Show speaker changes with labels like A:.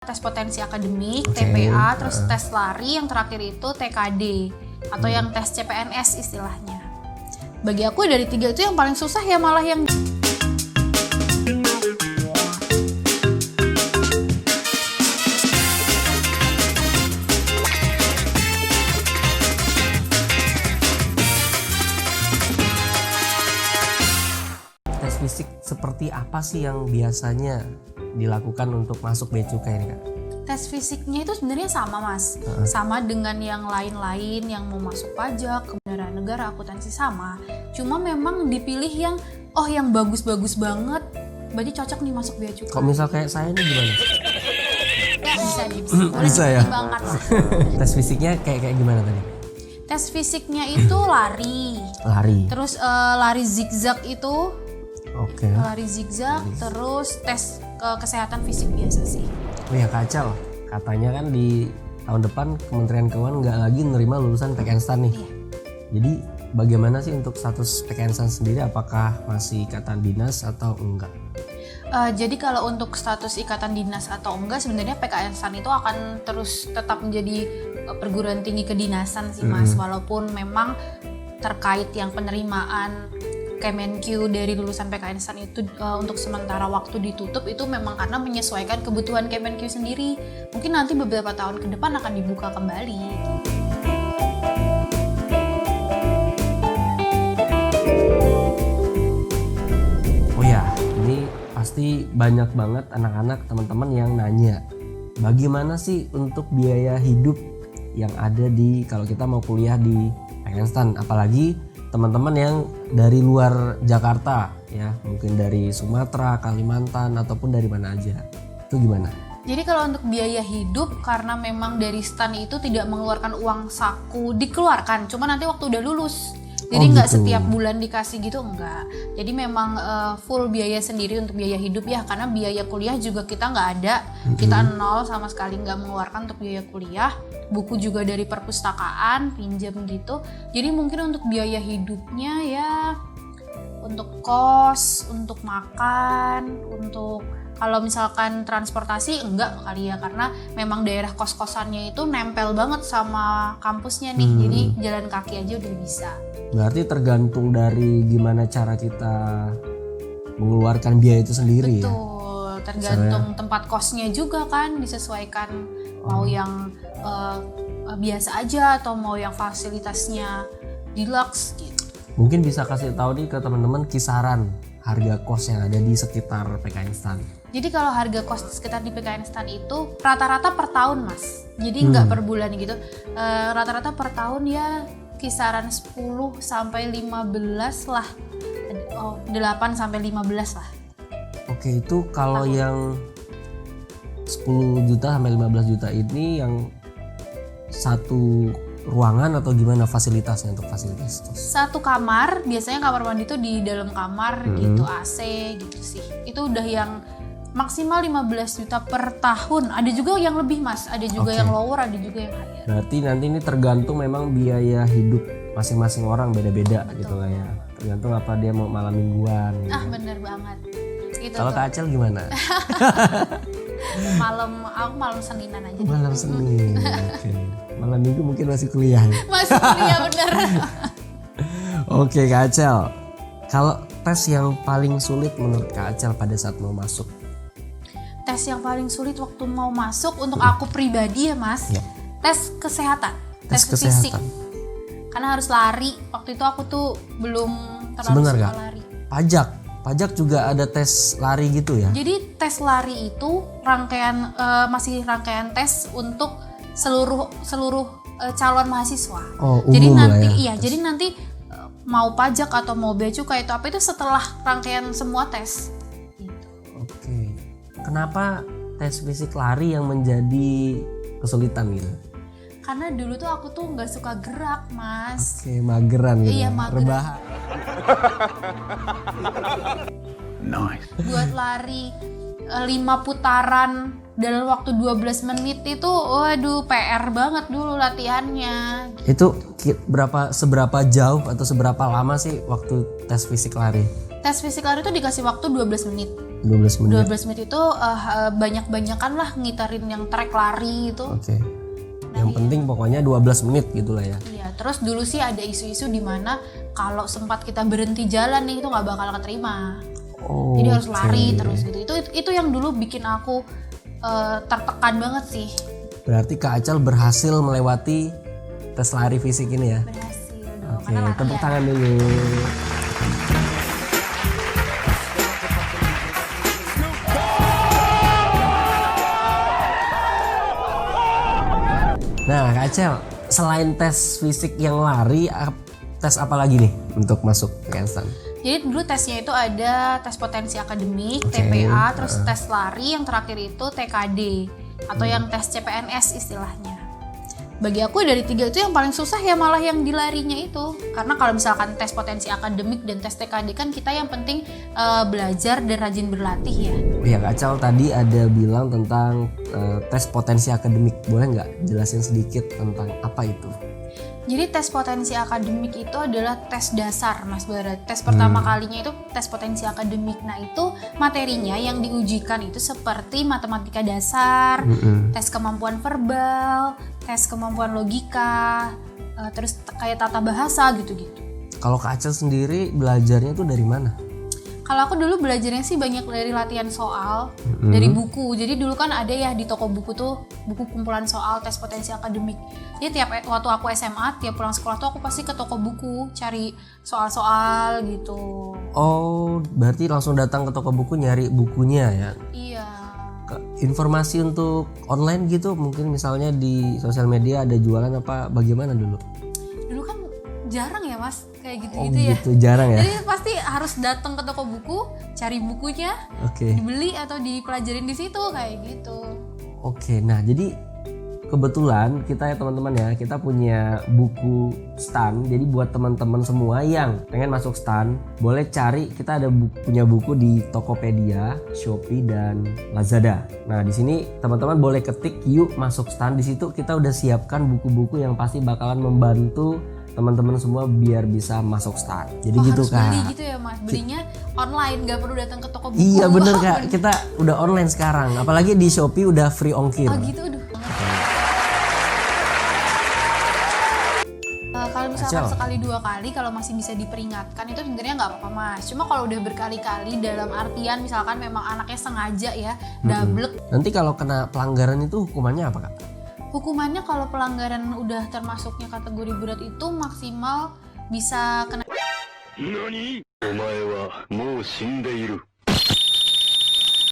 A: tes potensi akademik,
B: Oke.
A: TPA, terus tes lari, yang terakhir itu TKD atau yang tes CPNS istilahnya. Bagi aku dari 3 itu yang paling susah ya malah yang
B: Tes fisik seperti apa sih yang biasanya dilakukan untuk masuk bea cukai ini Kak?
A: tes fisiknya itu sebenarnya sama Mas. Sama dengan yang lain-lain yang mau masuk pajak, kebenaran negara, akuntansi sama. Cuma memang dipilih yang yang bagus-bagus banget. Berarti cocok nih masuk bea cukai.
B: Kalau misal kayak saya ini gimana?
A: Ya, bisa. Boleh
B: Bisa ya?
A: dipertimbangkan lah.
B: Tes fisiknya kayak gimana tadi?
A: Tes fisiknya itu lari.
B: Lari.
A: Terus lari zigzag itu,
B: Oke.
A: lari zigzag, terus tes kesehatan fisik biasa sih.
B: Oh ya Kak Acal, katanya kan di tahun depan Kementerian Keuangan nggak lagi nerima lulusan PKN-STAN nih.
A: Iya.
B: Jadi bagaimana sih untuk status PKN-STAN sendiri? Apakah masih ikatan dinas atau enggak?
A: Jadi kalau untuk status ikatan dinas atau enggak, sebenarnya PKN-STAN itu akan terus tetap menjadi perguruan tinggi kedinasan sih Mas. Walaupun memang terkait yang penerimaan Kemenq dari lulusan PKN-STAN itu untuk sementara waktu ditutup, itu memang karena menyesuaikan kebutuhan Kemenq sendiri. Mungkin nanti beberapa tahun ke depan akan dibuka kembali.
B: Oh ya, ini pasti banyak banget anak-anak teman-teman yang nanya, bagaimana sih untuk biaya hidup yang ada di kalau kita mau kuliah di PKN-STAN, apalagi teman-teman yang dari luar Jakarta ya, mungkin dari Sumatera, Kalimantan ataupun dari mana aja. Itu gimana?
A: Jadi kalau untuk biaya hidup, karena memang dari STAN itu tidak mengeluarkan uang saku, dikeluarkan, cuma nanti waktu udah lulus. Jadi nggak
B: gitu.
A: setiap bulan dikasih gitu, enggak. Jadi memang full biaya sendiri untuk biaya hidup ya, karena biaya kuliah juga kita nggak ada. Kita nol sama sekali nggak mengeluarkan untuk biaya kuliah. Buku juga dari perpustakaan, pinjam gitu. Jadi mungkin untuk biaya hidupnya ya, untuk kos, untuk makan, untuk kalau misalkan transportasi enggak kali ya, karena memang daerah kos-kosannya itu nempel banget sama kampusnya nih. Jadi jalan kaki aja udah bisa.
B: Berarti tergantung dari gimana cara kita mengeluarkan biaya itu sendiri ya.
A: Betul, tergantung tempat kosnya juga kan, disesuaikan mau yang biasa aja atau mau yang fasilitasnya deluxe gitu.
B: Mungkin bisa kasih tahu nih ke teman-teman kisaran harga kos yang ada di sekitar PKN-STAN.
A: Jadi kalau harga kos sekitar di PKN-STAN itu rata-rata per tahun Mas. Jadi nggak per bulan gitu. Rata-rata per tahun ya kisaran 10 sampai 15 lah. 8 sampai 15 lah.
B: Oke, itu kalau yang 10 juta sampai 15 juta ini yang satu ruangan atau gimana fasilitasnya untuk fasilitas?
A: Satu kamar, biasanya kamar mandi itu di dalam kamar gitu, AC gitu sih. Itu udah yang maksimal 15 juta per tahun. Ada juga yang lebih Mas, ada juga yang lower, ada juga yang higher.
B: Berarti nanti ini tergantung memang biaya hidup masing-masing orang beda-beda gitu lah ya. Tergantung apa dia mau malam mingguan gitu.
A: Bener banget. Gitu
B: Kalau
A: tuh.
B: Kak Acel gimana?
A: Aku malam Seninan aja.
B: Malam Senin. Oke. Malam minggu mungkin masih kuliah ya.
A: Masih kuliah bener.
B: Oke Kak Acel. Kalau tes yang paling sulit menurut Kak Acel pada saat mau masuk?
A: Tes yang paling sulit waktu mau masuk untuk aku pribadi ya Mas,
B: Ya.
A: tes kesehatan,
B: Tes
A: fisik.
B: kesehatan.
A: Karena harus lari. Waktu itu aku tuh belum terlalu
B: Sebentar
A: suka
B: Kak.
A: lari.
B: Pajak juga ada tes lari gitu ya?
A: Jadi tes lari itu masih rangkaian tes untuk seluruh calon mahasiswa.
B: Oh,
A: Jadi
B: umum lah
A: nanti
B: ya,
A: jadi nanti mau pajak atau mau bea cukai itu apa itu setelah rangkaian semua tes. Gitu.
B: Oke. Kenapa tes fisik lari yang menjadi kesulitan gitu?
A: Karena dulu tuh aku tuh nggak suka gerak Mas.
B: Oke, mageran gitu.
A: Iya,
B: ya?
A: mageran.
B: Rebahan.
C: Nice.
A: Buat lari 5 putaran dalam waktu 12 menit itu waduh PR banget dulu latihannya.
B: Itu seberapa jauh atau seberapa lama sih waktu tes fisik lari?
A: Tes fisik lari itu dikasih waktu 12 menit.
B: 12 menit.
A: 12 menit itu banyak-banyakan lah ngitarin yang track lari itu.
B: Oke. Yang penting pokoknya 12 menit gitulah ya.
A: Iya, terus dulu sih ada isu-isu di mana kalau sempat kita berhenti jalan nih itu nggak bakal keterima.
B: Oh,
A: Jadi harus lari
B: oke.
A: terus gitu. Itu yang dulu bikin aku tertekan banget sih.
B: Berarti Kak Acal berhasil melewati tes lari fisik ini ya.
A: Berhasil dong.
B: Oke,
A: Karena
B: tepuk
A: latihan.
B: tangan dulu. Nah, Kak Acel, selain tes fisik yang lari, tes apa lagi nih untuk masuk ke Instan?
A: Jadi dulu tesnya itu ada tes potensi akademik,
B: Oke,
A: TPA, terus tes lari, yang terakhir itu TKD atau yang tes CPNS istilahnya. Bagi aku dari 3 itu yang paling susah ya malah yang di larinya itu. Karena kalau misalkan tes potensi akademik dan tes TKD kan kita yang penting belajar dan rajin berlatih ya.
B: Ya, Kak Acel tadi ada bilang tentang tes potensi akademik. Boleh nggak jelasin sedikit tentang apa itu?
A: Jadi tes potensi akademik itu adalah tes dasar, Mas Barat. Tes pertama kalinya itu tes potensi akademik. Nah, itu materinya yang diujikan itu seperti matematika dasar, tes kemampuan verbal, tes kemampuan logika, terus kayak tata bahasa gitu-gitu.
B: Kalau Kak Acel sendiri belajarnya tuh dari mana?
A: Kalau aku dulu belajarnya sih banyak dari latihan soal, dari buku. Jadi dulu kan ada ya di toko buku tuh, buku kumpulan soal tes potensi akademik. Jadi waktu aku SMA, tiap pulang sekolah tuh aku pasti ke toko buku, cari soal-soal gitu.
B: Oh, berarti langsung datang ke toko buku nyari bukunya ya?
A: Iya.
B: Informasi untuk online gitu, mungkin misalnya di sosial media ada jualan apa, bagaimana dulu?
A: Dulu kan jarang ya Mas, kayak
B: Oh
A: gitu-gitu ya.
B: gitu, jarang ya?
A: Jadi pasti harus datang ke toko buku, cari bukunya,
B: Oke.
A: dibeli atau dipelajarin di situ kayak gitu.
B: Oke, nah jadi kebetulan kita ya teman-teman ya, kita punya buku stan. Jadi buat teman-teman semua yang pengen masuk stan, boleh cari, kita ada punya buku di Tokopedia, Shopee dan Lazada. Nah, di sini teman-teman boleh ketik yuk masuk stan. Di situ kita udah siapkan buku-buku yang pasti bakalan membantu teman-teman semua biar bisa masuk stan. Jadi
A: Oh,
B: gitu
A: harus
B: Kak.
A: beli gitu ya Mas, belinya online, nggak perlu datang ke toko buku.
B: Iya bener
A: Wah,
B: Kak, kita udah online sekarang. Apalagi di Shopee udah free ongkir.
A: Oh gitu, aduh. Kalau misalkan
B: Acel.
A: sekali 2 kali kalau masih bisa diperingatkan itu sebenarnya nggak apa-apa Mas. Cuma kalau udah berkali-kali dalam artian misalkan memang anaknya sengaja ya dablek.
B: Nanti kalau kena pelanggaran itu hukumannya apa Kak?
A: Hukumannya kalau pelanggaran udah termasuknya kategori berat itu maksimal bisa kena
C: 何お前はもう死んでいる。